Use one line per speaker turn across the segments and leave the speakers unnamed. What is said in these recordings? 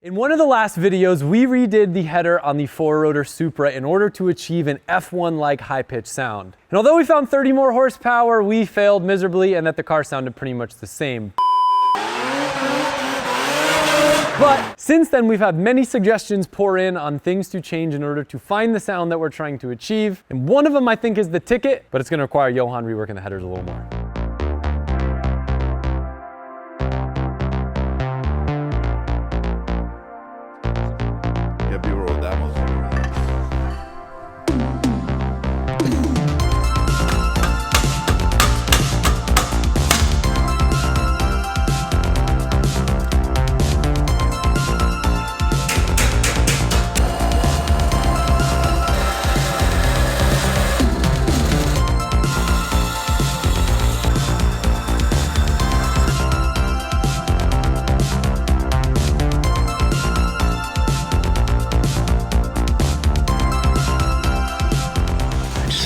In one of the last videos, we redid the header on the 4-rotor Supra in order to achieve an F1-like high-pitched sound. And although we found 30 more horsepower, we failed miserably and that the car sounded pretty much the same. But since then, we've had many suggestions pour in on things to change in order to find the sound that we're trying to achieve. And one of them I think is the ticket, but it's gonna require Johan reworking the headers a little more.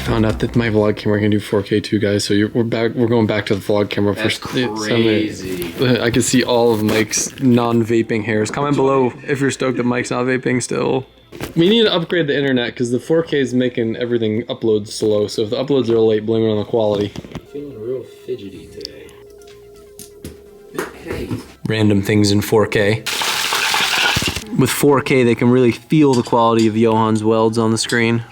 Found out that my vlog camera can do 4K too, guys. So we're going back to the vlog camera.
That's crazy.
I can see all of Mike's non-vaping hairs. Comment below if you're stoked that Mike's not vaping still. We need to upgrade the internet because the 4K is making everything upload slow. So if the uploads are late, blame it on the quality.
I'm feeling real fidgety today. Hey.
Random things in 4K. With 4K, they can really feel the quality of Johan's welds on the screen.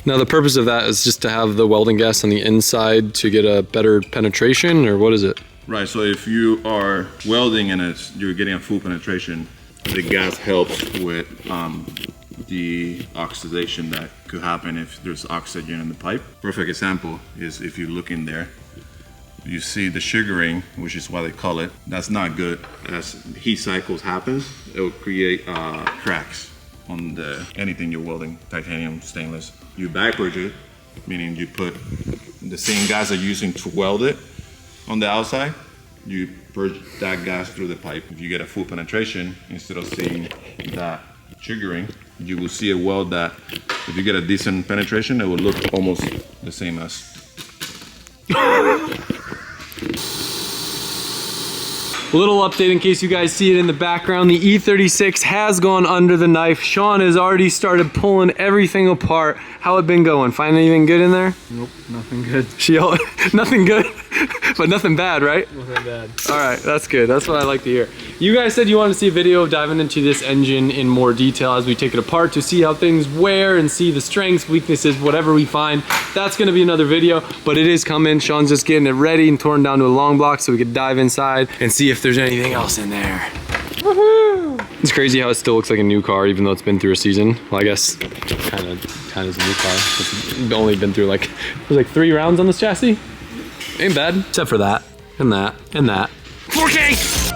Now the purpose of that is just to have the welding gas on the inside to get a better penetration, or what is it?
Right, so if you are welding and you're getting a full penetration, the gas helps with the oxidation that could happen if there's oxygen in the pipe. Perfect example is if you look in there, you see the sugaring, which is why they call it. That's not good. As heat cycles happen, it will create cracks on anything you're welding, titanium, stainless. You backpurge it, meaning you put the same gas that you're using to weld it on the outside, you purge that gas through the pipe. If you get a full penetration, instead of seeing that sugaring, you will see a weld that, if you get a decent penetration, it will look almost the same as.
A little update in case you guys see it in the background. The E36 has gone under the knife. Sean has already started pulling everything apart. How it been going? Find anything good in there?
Nope, nothing good.
Nothing good, but nothing bad, right?
Nothing bad.
All right, that's good. That's what I like to hear. You guys said you wanted to see a video of diving into this engine in more detail as we take it apart to see how things wear and see the strengths, weaknesses, whatever we find. That's gonna be another video, but it is coming. Sean's just getting it ready and torn down to a long block so we could dive inside and see if there's anything else in there. Woohoo! It's crazy how it still looks like a new car even though it's been through a season. Well, I guess kind of is a new car. It's only been through like, there's like 3 rounds on this chassis. Ain't bad, except for that, and that, and that. 4K!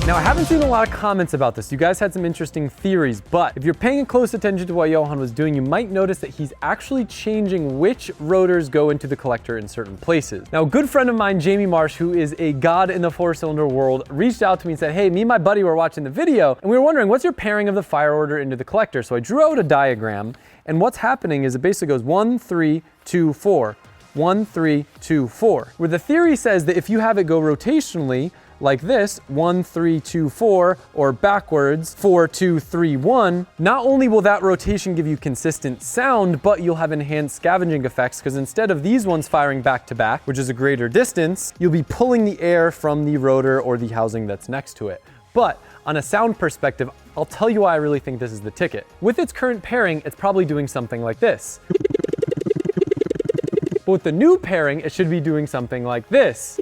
Now, I haven't seen a lot of comments about this. You guys had some interesting theories, but if you're paying close attention to what Johan was doing, you might notice that he's actually changing which rotors go into the collector in certain places. Now, a good friend of mine, Jamie Marsh, who is a god in the 4-cylinder world, reached out to me and said, hey, me and my buddy were watching the video, and we were wondering, what's your pairing of the fire order into the collector? So I drew out a diagram, and what's happening is it basically goes 1, 3, 2, 4, 1, 3, 2, 4. Where the theory says that if you have it go rotationally, like this, 1, 3, 2, 4, or backwards, 4, 2, 3, 1, not only will that rotation give you consistent sound, but you'll have enhanced scavenging effects because instead of these ones firing back to back, which is a greater distance, you'll be pulling the air from the rotor or the housing that's next to it. But on a sound perspective, I'll tell you why I really think this is the ticket. With its current pairing, it's probably doing something like this. But with the new pairing, it should be doing something like this.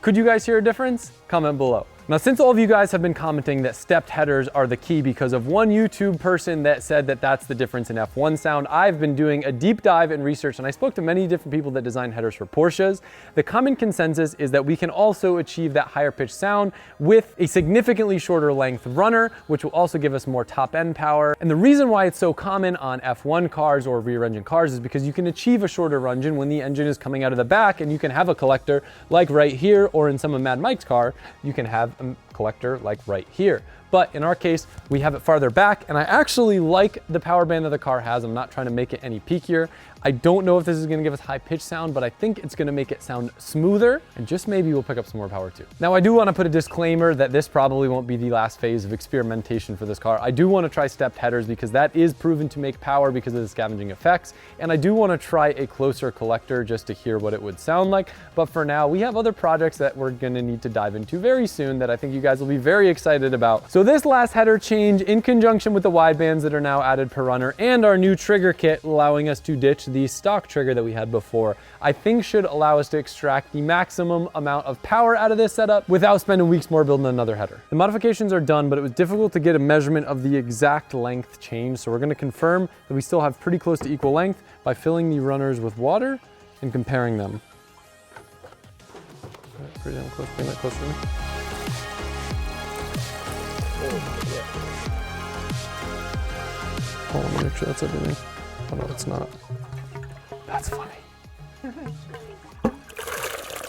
Could you guys hear a difference? Comment below. Now, since all of you guys have been commenting that stepped headers are the key because of one YouTube person that said that that's the difference in F1 sound, I've been doing a deep dive in research and I spoke to many different people that design headers for Porsches. The common consensus is that we can also achieve that higher pitched sound with a significantly shorter length runner, which will also give us more top end power. And the reason why it's so common on F1 cars or rear engine cars is because you can achieve a shorter engine when the engine is coming out of the back and you can have a collector like right here, or in some of Mad Mike's car, you can have a collector like right here. but in our case, we have it farther back, and I actually like the power band that the car has. I'm not trying to make it any peakier. I don't know if this is gonna give us high pitch sound, but I think it's gonna make it sound smoother, and just maybe we'll pick up some more power too. Now, I do wanna put a disclaimer that this probably won't be the last phase of experimentation for this car. I do wanna try stepped headers because that is proven to make power because of the scavenging effects, and I do wanna try a closer collector just to hear what it would sound like. But for now, we have other projects that we're gonna need to dive into very soon that I think you guys will be very excited about. So this last header change, in conjunction with the wide bands that are now added per runner and our new trigger kit allowing us to ditch the stock trigger that we had before, I think should allow us to extract the maximum amount of power out of this setup without spending weeks more building another header. The modifications are done, but it was difficult to get a measurement of the exact length change. So we're gonna confirm that we still have pretty close to equal length by filling the runners with water and comparing them. Pretty damn close, bring that closer to me. Oh, let me make sure that's everything. Oh no, it's not. That's funny.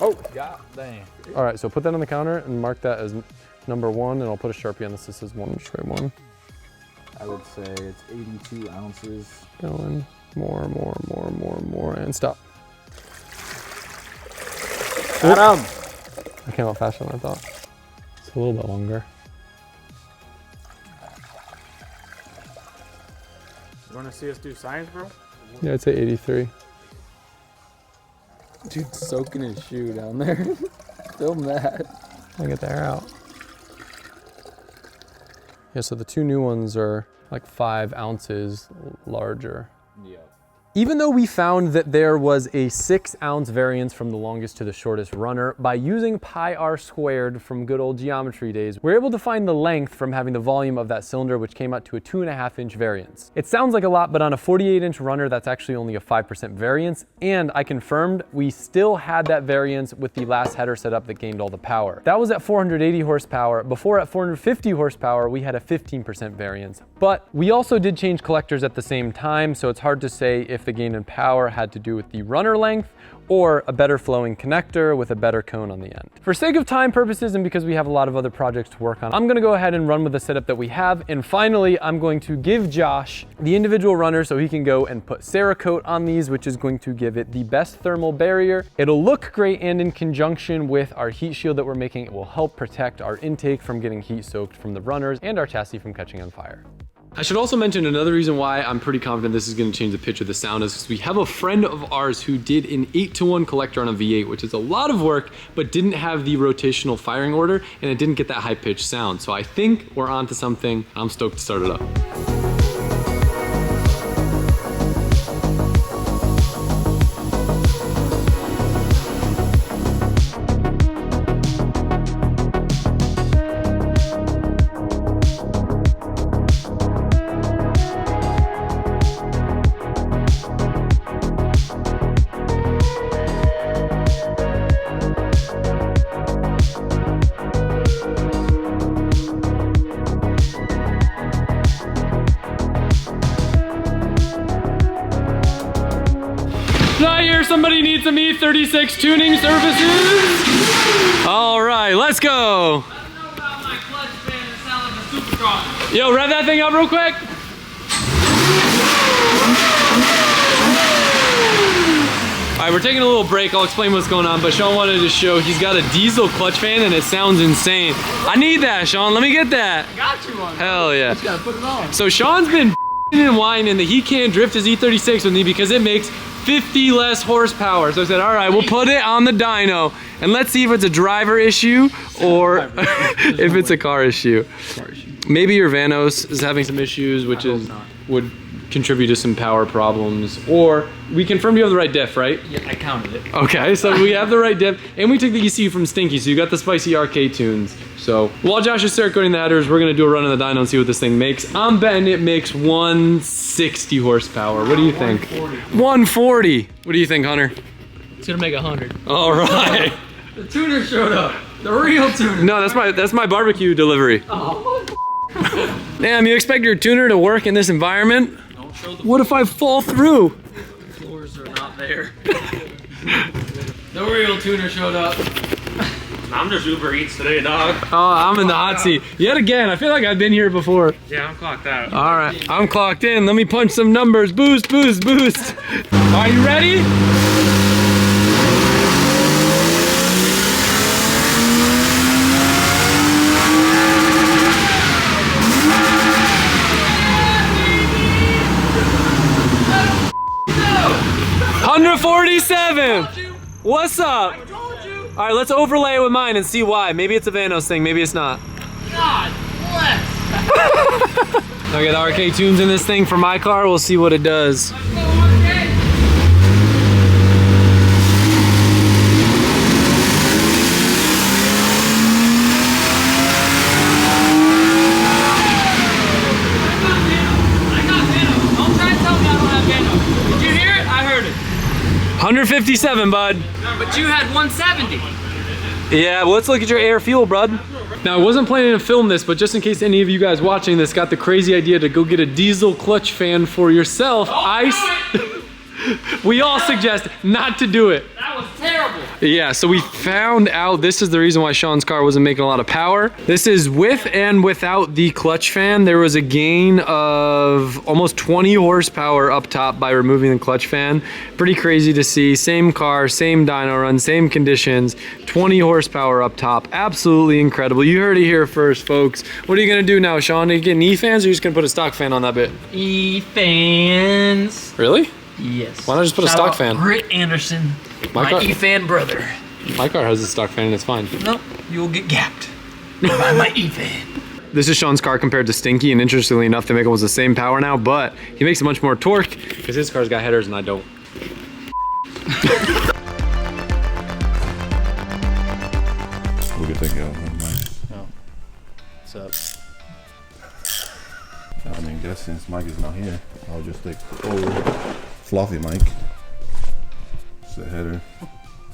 Oh, god dang.
All right, so put that on the counter and mark that as number 1, and I'll put a Sharpie on this. This is 1, just write 1.
I would say it's 82 ounces.
Going more, and stop.
Got him!
I came out faster than I thought. It's a little bit longer.
You want to see us do science, bro?
Yeah, I'd say 83.
Dude's soaking his shoe down there. Film that.
I'll get the air out. Yeah, so the 2 new ones are like 5 ounces larger.
Yeah.
Even though we found that there was a 6-ounce variance from the longest to the shortest runner, by using pi r squared from good old geometry days, we're able to find the length from having the volume of that cylinder, which came out to a 2.5-inch variance. It sounds like a lot, but on a 48-inch runner, that's actually only a 5% variance, and I confirmed we still had that variance with the last header setup that gained all the power. That was at 480 horsepower. Before, at 450 horsepower, we had a 15% variance. But we also did change collectors at the same time, so it's hard to say if the gain in power had to do with the runner length or a better flowing connector with a better cone on the end. For sake of time purposes and because we have a lot of other projects to work on, I'm gonna go ahead and run with the setup that we have. And finally, I'm going to give Josh the individual runner so he can go and put Cerakote on these, which is going to give it the best thermal barrier. It'll look great, and in conjunction with our heat shield that we're making, it will help protect our intake from getting heat soaked from the runners and our chassis from catching on fire.
I should also mention another reason why I'm pretty confident this is going to change the pitch of the sound is because we have a friend of ours who did an 8-to-1 collector on a V8, which is a lot of work, but didn't have the rotational firing order, and it didn't get that high-pitched sound. So I think we're onto something. I'm stoked to start it up. I hear somebody needs some E36 tuning services. All right, let's go.
Let them know about my clutch band that sound like a supercar.
Yo, rev that thing up real quick. All right, we're taking a little break. I'll explain what's going on, but Sean wanted to show he's got a diesel clutch fan and it sounds insane. I need that, Sean. Let me get that.
Got you one.
Hell yeah.
Just gotta put it on.
So Sean's been and whining that he can't drift his E36 with me because it makes 50 less horsepower. So I said, all right, we'll put it on the dyno and let's see if it's a driver issue or if it's a car issue. Maybe your Vanos is having some issues, which would contribute to some power problems. Or we confirmed you have the right diff, right?
Yeah, I counted it.
Okay, so we have the right diff, and we took the ECU from Stinky, so you got the spicy RK tunes. So while Josh is Cerakoting the headers, we're gonna do a run in the dyno and see what this thing makes. I'm betting it makes 160 horsepower. What do you think? 140. What do you think, Hunter?
It's gonna make 100.
All right.
The tuner showed up. The real tuner.
No, that's my barbecue delivery.
Oh.
Damn, you expect your tuner to work in this environment?
Don't show the
What if I fall through?
floors are not there. The real tuner showed up. I'm just Uber Eats today, dog.
Oh, I'm in the hot seat. Yet again, I feel like I've been here before.
Yeah, I'm clocked out.
All right, I'm clocked in. Let me punch some numbers. Boost, boost, boost. Are you ready? $147. What's up?
I told you.
All right, let's overlay it with mine and see why. Maybe it's a Vanos thing, maybe it's not.
God bless.
I'll get the RK tunes in this thing for my car. We'll see what it does.
Let's go, RK. I got Venom. Don't try to tell me I don't have Venom. Did you hear it? I heard it.
157, bud.
But you had 170.
Yeah, well, let's look at your air fuel, bud. Now, I wasn't planning to film this, but just in case any of you guys watching this got the crazy idea to go get a diesel clutch fan for yourself, we all suggest not to do it.
That was terrible.
Yeah, so we found out this is the reason why Sean's car wasn't making a lot of power. This is with and without the clutch fan. There was a gain of almost 20 horsepower up top by removing the clutch fan. Pretty crazy to see. Same car, same dyno run, same conditions, 20 horsepower up top. Absolutely incredible. You heard it here first, folks. What are you gonna do now, Sean? Are you getting E-fans or are you just gonna put a stock fan on that bit?
E-fans.
Really?
Yes.
Why not just put a stock fan?
Rick Anderson,
My car-
E-fan brother.
My car has a stock fan and it's fine.
No, you will get gapped by my E-fan.
This is Sean's car compared to Stinky, and interestingly enough, they make almost the same power now, but he makes much more torque because his car's got headers and I don't.
We could take it out of mine.
What's up?
I mean, guess since Mike is not here, I'll just take the old fluffy mic. It's the header,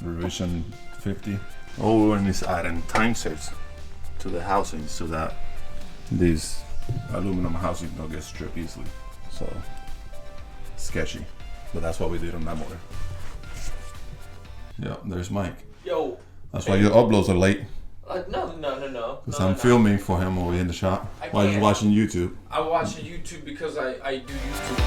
revision 50. All we're doing is adding time sets to the housing so that these aluminum housing don't get stripped easily. So, sketchy. But that's what we did on that motor. Yeah, there's Mike.
Yo.
That's why your uploads are late.
No.
Because I'm filming for him over in the shop while he's watching YouTube.
I watch YouTube because I do YouTube.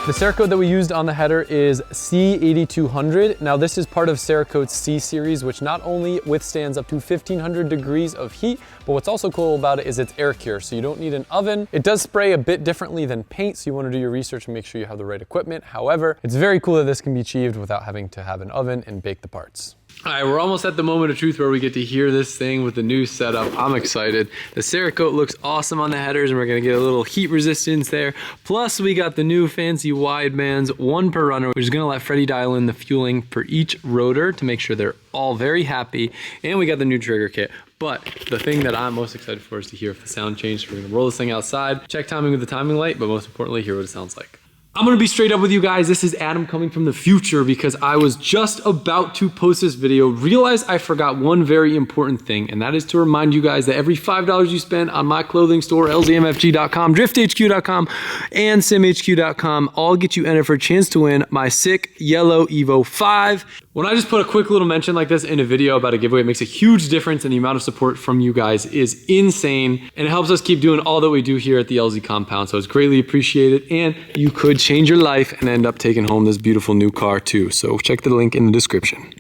The Cerakote that we used on the header is C8200. Now this is part of Cerakote's C series, which not only withstands up to 1500 degrees of heat, but what's also cool about it is it's air cure, so you don't need an oven. It does spray a bit differently than paint, so you want to do your research and make sure you have the right equipment. However, it's very cool that this can be achieved without having to have an oven and bake the parts.
All right, we're almost at the moment of truth where we get to hear this thing with the new setup. I'm excited. The Cerakote looks awesome on the headers and we're gonna get a little heat resistance there. Plus we got the new fancy wide bands, 1 per runner, which is gonna let Freddie dial in the fueling for each rotor to make sure they're all very happy. And we got the new trigger kit. But the thing that I'm most excited for is to hear if the sound changed. We're gonna roll this thing outside, check timing with the timing light, but most importantly, hear what it sounds like. I'm gonna be straight up with you guys. This is Adam coming from the future because I was just about to post this video, realized I forgot one very important thing, and that is to remind you guys that every $5 you spend on my clothing store, lzmfg.com, drifthq.com, and simhq.com, all get you entered for a chance to win my sick yellow Evo 5. When I just put a quick little mention like this in a video about a giveaway, it makes a huge difference, and the amount of support from you guys is insane, and it helps us keep doing all that we do here at the LZ compound, so it's greatly appreciated, and you could change your life and end up taking home this beautiful new car too. So check the link in the description.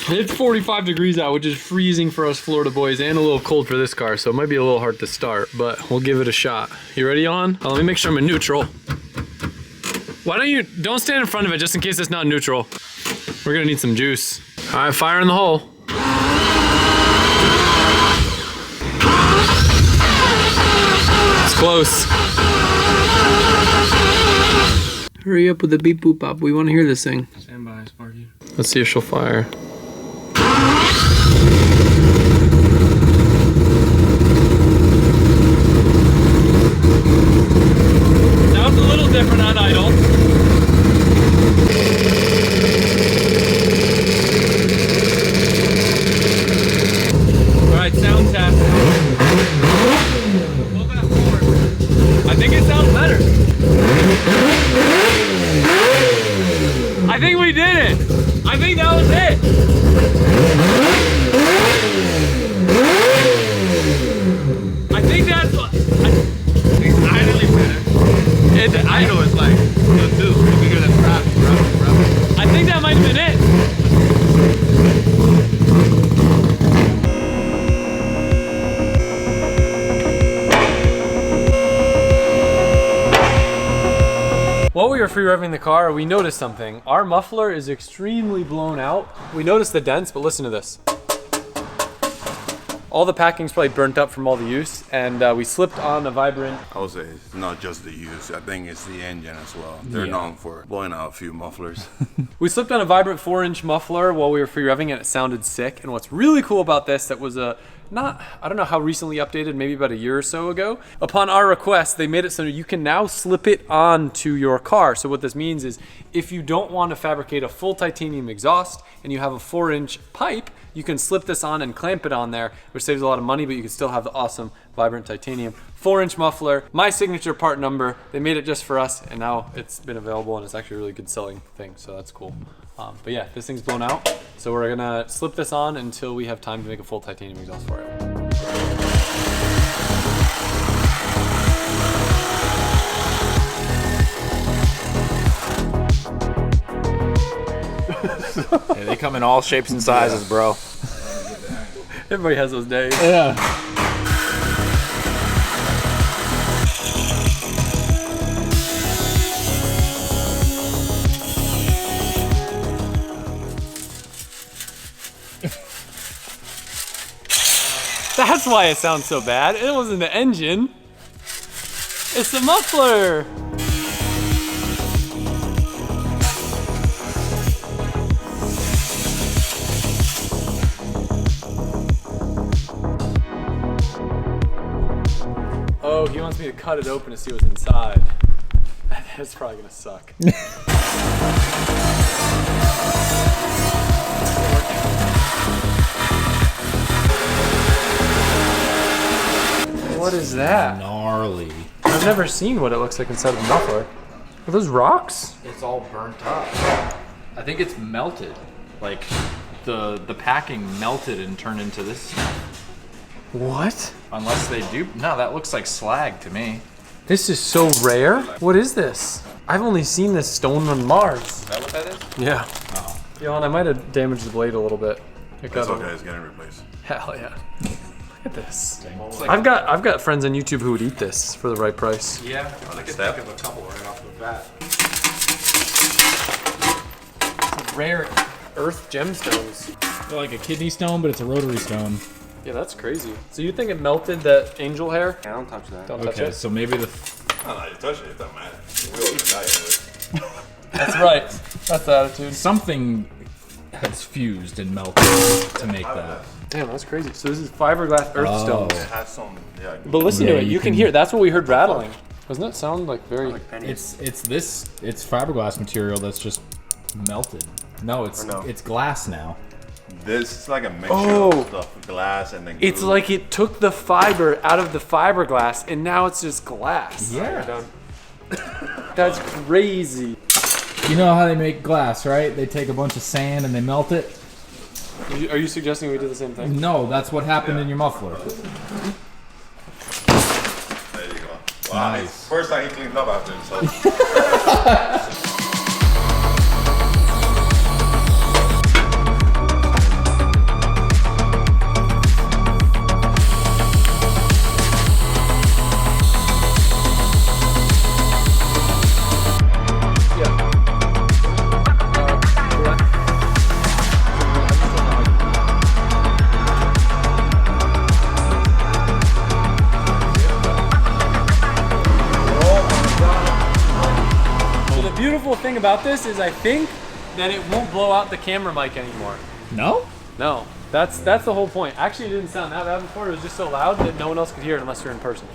It's 45 degrees out, which is freezing for us Florida boys and a little cold for this car, so it might be a little hard to start, but we'll give it a shot. You ready, on? Oh, let me make sure I'm in neutral. Why don't stand in front of it just in case it's not neutral. We're gonna need some juice. All right, fire in the hole. It's close. Hurry up with the beep boop bop. We want to hear this thing.
Stand by, Sparky.
Let's see if she'll fire. Sounds a little different on idle. All right, sound test.
were free revving the car, we noticed something. Our muffler is extremely blown out. We noticed the dents, but listen to this. All the packing's probably burnt up from all the use, and we slipped on a vibrant.
I would say it's not just the use. I think it's the engine as well. They're known for blowing out a few mufflers.
We slipped on a vibrant 4-inch muffler while we were free revving, and it sounded sick. And what's really cool about this, that was I don't know how recently updated, maybe about a year or so ago. Upon our request, they made it so you can now slip it onto your car. So what this means is if you don't want to fabricate a full titanium exhaust and you have a 4-inch pipe, you can slip this on and clamp it on there, which saves a lot of money, but you can still have the awesome vibrant titanium 4-inch muffler, my signature part number. They made it just for us, and now it's been available, and it's actually a really good selling thing, so that's cool. But yeah, this thing's blown out, so we're gonna slip this on until we have time to make a full titanium exhaust for it.
Hey, they come in all shapes and sizes, bro.
Everybody has those days.
Yeah.
That's why it sounds so bad. It wasn't the engine. It's the muffler. Oh, he wants me to cut it open to see what's inside. That's probably gonna suck. What is that?
Gnarly.
I've never seen what it looks like inside of a muffler. Are those rocks?
It's all burnt up. I think it's melted. Like the packing melted and turned into this stuff.
What?
Unless they do. No, that looks like slag to me.
This is so rare. What is this? I've only seen this stone on Mars.
Is that what that is?
Yeah.
Oh.
Yo, and I might have damaged the blade a little bit.
It's okay, it's getting replaced.
Hell yeah. Look at this.
Like,
I've got friends on YouTube who would eat this for the right price.
yeah, I could think of a couple right off the bat.
Rare earth gemstones.
They're like a kidney stone, but it's a rotary stone.
Yeah, that's crazy. So you think it melted that angel hair?
I don't touch that.
Don't touch
Okay,
it.
so maybe the.
No, you touch it, it doesn't matter. We'll even die anyway.
That's right. That's the attitude.
Something has fused and melted to make that.
Damn, that's crazy. So this is fiberglass earth stones.
It has some, yeah.
But listen
Yeah,
to it.
you
You can
can-
hear. That's what we heard rattling. Doesn't it sound like very?
It's fiberglass material that's just melted. No, it's glass now.
This is like a mixture
Oh.
of stuff, glass and then glue.
It's like it took the fiber out of the fiberglass, and now it's just glass.
Yeah.
That's crazy.
You know how they make glass, right? They take a bunch of sand and they melt it.
Are you suggesting we do the same thing?
No, that's what happened in your muffler.
There you go. Wow,
Nice.
it's first time he cleaned up after himself.
The beautiful thing about this is I think that it won't blow out the camera mic anymore.
No?
No, that's the whole point. Actually, it didn't sound that bad before. It was just so loud that no one else could hear it unless you're in person.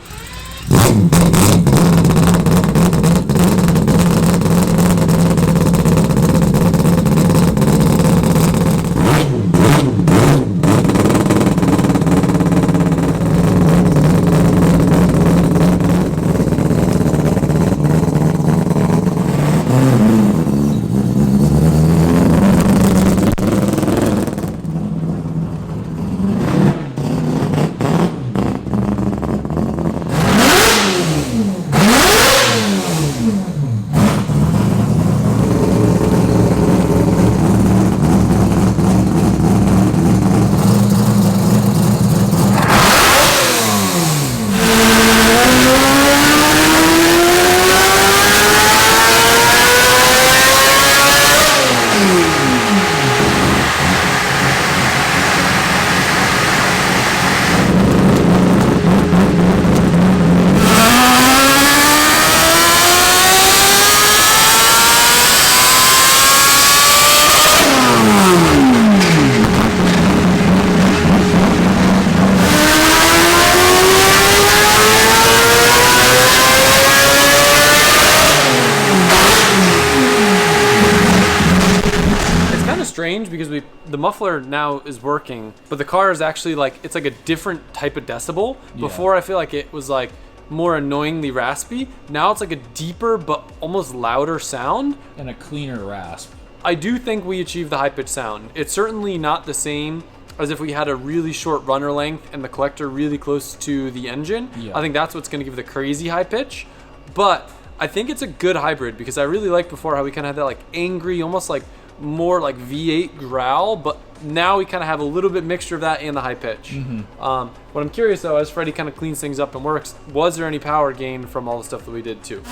the muffler now is working, but the car is actually like, it's like a different type of decibel. Before I feel like it was like more annoyingly raspy. Now it's like a deeper but almost louder sound.
And a cleaner rasp.
I do think we achieved the high pitch sound. It's certainly not the same as if we had a really short runner length and the collector really close to the engine. I think that's what's gonna give the crazy high pitch. But I think it's a good hybrid because I really liked before how we kind of had that like angry, almost like more like V8 growl, but now we kind of have a little bit mixture of that and the high pitch. What I'm curious though, as Freddie kind of cleans things up and works, was there any power gain from all the stuff that we did too?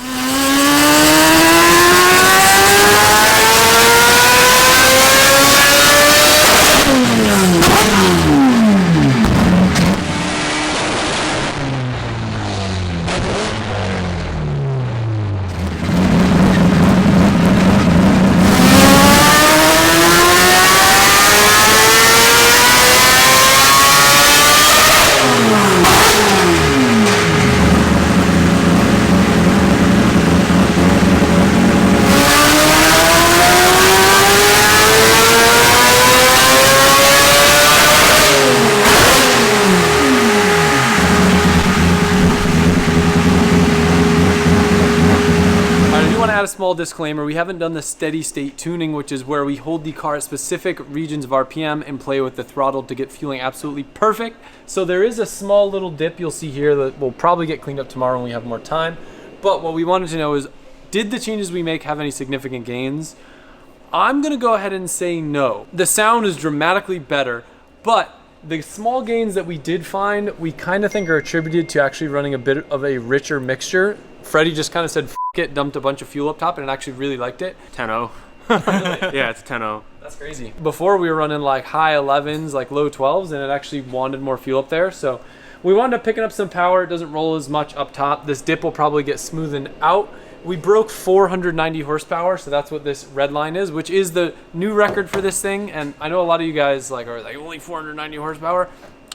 A small disclaimer, we haven't done the steady state tuning, which is where we hold the car at specific regions of RPM and play with the throttle to get fueling absolutely perfect. So there is a small little dip you'll see here that will probably get cleaned up tomorrow when we have more time. But what we wanted to know is, did the changes we make have any significant gains? I'm gonna go ahead and say no. The sound is dramatically better, but the small gains that we did find, we kind of think are attributed to actually running a bit of a richer mixture. Freddie just kind of said, F it, dumped a bunch of fuel up top, and actually really liked it.
10-0. Yeah, it's 10-0.
That's crazy. Before we were running like high 11s, like low 12s, and it actually wanted more fuel up there. So we wound up picking up some power. It doesn't roll as much up top. This dip will probably get smoothened out. We broke 490 horsepower, so that's what this red line is, which is the new record for this thing. And I know a lot of you guys like are like only 490 horsepower.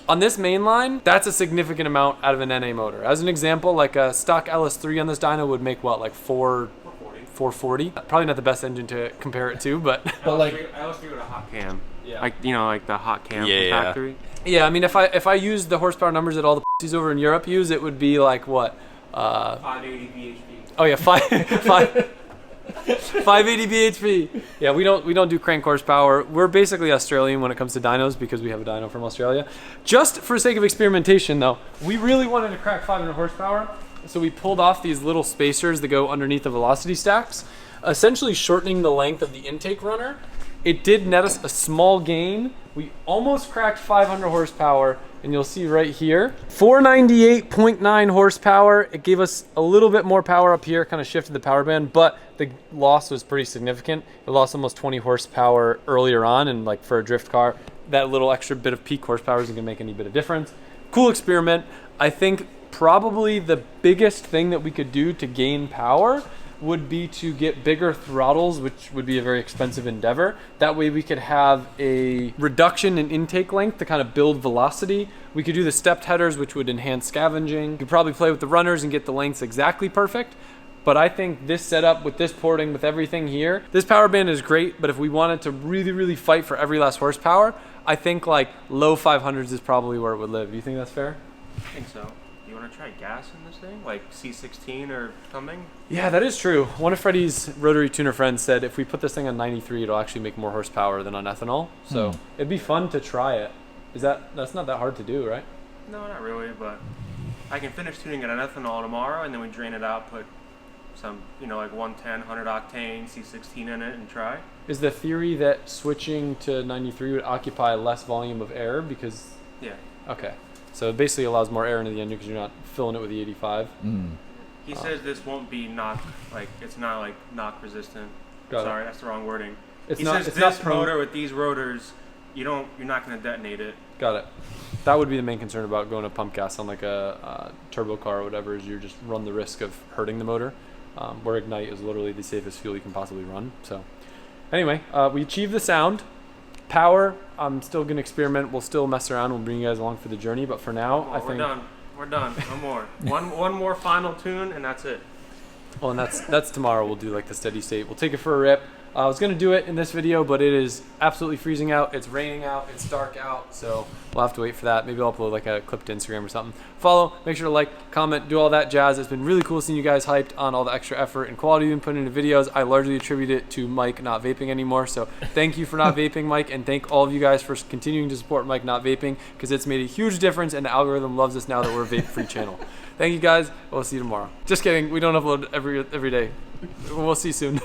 On this main line, that's a significant amount out of an NA motor. As an example, like a stock LS3 on this dyno would make what, like 440? Probably not the best engine to compare it to, but
like LS3 with a hot cam. Yeah. Like, you know, like the hot cam from factory.
Yeah, I mean, if I use the horsepower numbers that all the pussies over in Europe use, it would be like what?
580 bhp.
Oh yeah, 580 bhp. Yeah, we don't do crank horsepower. We're basically Australian when it comes to dynos because we have a dyno from Australia. Just for sake of experimentation though, we really wanted to crack 500 horsepower, so we pulled off these little spacers that go underneath the velocity stacks, essentially shortening the length of the intake runner. It did net us a small gain. We almost cracked 500 horsepower, and you'll see right here, 498.9 horsepower. It gave us a little bit more power up here, kind of shifted the power band, but the loss was pretty significant. It lost almost 20 horsepower earlier on, and like for a drift car, that little extra bit of peak horsepower isn't gonna make any bit of difference. Cool experiment. I think probably the biggest thing that we could do to gain power would be to get bigger throttles, which would be a very expensive endeavor. That way we could have a reduction in intake length to kind of build velocity. We could do the stepped headers, which would enhance scavenging. You could probably play with the runners and get the lengths exactly perfect. But I think this setup with this porting, with everything here, this power band is great, but if we wanted to really, really fight for every last horsepower, I think like low 500s is probably where it would live. Do you think that's fair?
I think so. You want to try gas in this thing? Like C16 or something?
Yeah, that is true. One of Freddie's rotary tuner friends said if we put this thing on 93, it'll actually make more horsepower than on ethanol. So it'd be fun to try it. That's not that hard to do, right?
No, not really, but I can finish tuning it on ethanol tomorrow, and then we drain it out, put some, you know, like 110, 100 octane, C16 in it, and try.
Is the theory that switching to 93 would occupy less volume of air because...
Yeah.
Okay. So it basically allows more air into the engine because you're not filling it with the 85.
He says this won't be knock, like it's not like knock resistant. Sorry, that's the wrong wording. He says this motor with these rotors, you're not going to detonate it.
Got it. That would be the main concern about going to pump gas on like a turbo car or whatever, is you just run the risk of hurting the motor. Where Ignite is literally the safest fuel you can possibly run. So anyway, we achieved the sound. Power, I'm still going to experiment. We'll still mess around. We'll bring you guys along for the journey. But for now, I think...
We're done. No more. one more final tune, and that's it.
Well, and that's tomorrow. We'll do like the steady state. We'll take it for a rip.
I was gonna do it in this video, but it is absolutely freezing out. It's raining out, it's dark out, so we'll have to wait for that. Maybe I'll upload like a clip to Instagram or something. Follow, make sure to like, comment, do all that jazz. It's been really cool seeing you guys hyped on all the extra effort and quality you've been putting into videos. I largely attribute it to Mike not vaping anymore, so thank you for not vaping, Mike, and thank all of you guys for continuing to support Mike not vaping, because it's made a huge difference and the algorithm loves us now that we're a vape-free channel. Thank you guys. We'll see you tomorrow. Just kidding. We don't upload every day. We'll see you soon.